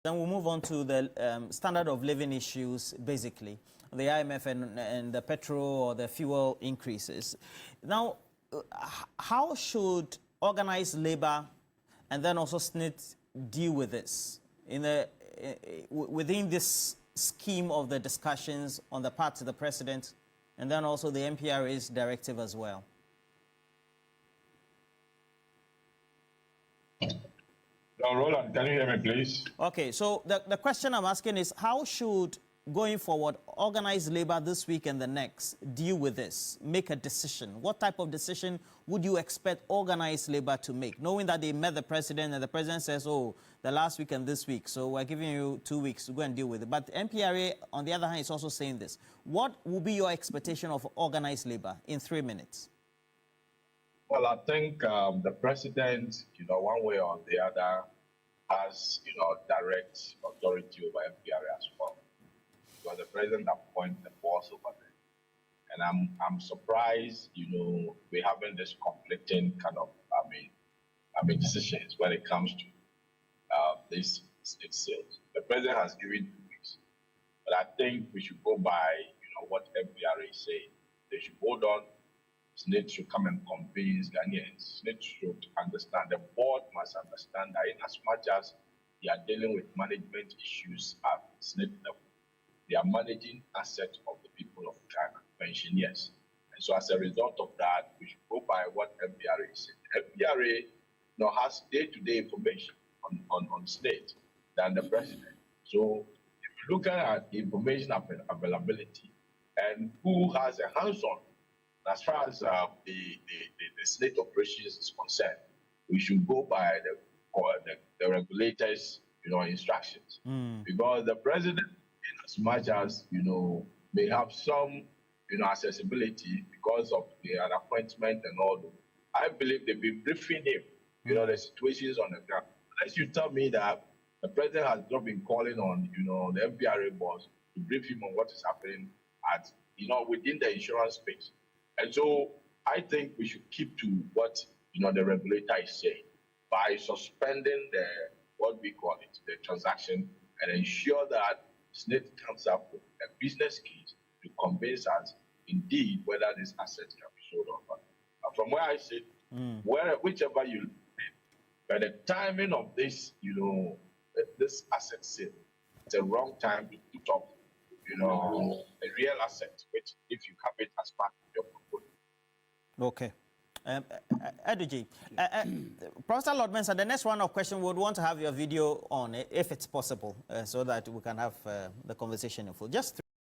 Then we'll move on to the standard of living issues, basically, the IMF and the petrol or the fuel increases. Now, how should organized labor and then also SSNIT deal with this within this scheme of the discussions on the part of the president and then also the MPRA's directive as well? Roland, can you hear me, please? Okay, so the question I'm asking is, how should, going forward, organized labor this week and the next deal with this, make a decision? What type of decision would you expect organized labor to make, knowing that they met the president and the president says, oh, the last week and this week, so we're giving you 2 weeks to go and deal with it. But the MPRA, on the other hand, is also saying this. What will be your expectation of organized labor in 3 minutes? Well, I think the president, one way or the other, has, direct authority over MPRA as well. Because the president appoints the boss over there. And I'm surprised, we're having this conflicting kind of, decisions when it comes to this state sales. The president has given 2 weeks. But I think we should go by, what MPRA is saying. They should hold on. SSNIT should come and convince Ghanaians. SSNIT should understand. The board must understand that in as much as they are dealing with management issues at SSNIT level, they are managing assets of the people of Ghana, pensioners. And so as a result of that, we should go by what MPRA is saying. MPRA has day-to-day information on SSNIT than the president. So if you look at information availability and who has a hands-on, as far as the SSNIT operations is concerned, we should go by the regulators' instructions. Because the president, in as much as may have some accessibility because of the appointment and all that, I believe they've been briefing him, the situations on the ground. Unless you tell me that the president has not been calling on the MPRA boss to brief him on what is happening at within the insurance space. And so I think we should keep to what the regulator is saying by suspending what we call it, the transaction, and ensure that SSNIT comes up with a business case to convince us indeed whether this asset can be sold or not. From where I sit, whichever you look at, by the timing of this, this asset sale, it's a wrong time to put up a real asset, which if you have it as part of your portfolio. Okay. Eduji, Professor Lord Mensah, the next round of questions, we would want to have your video on, if it's possible, so that we can have the conversation in full. Just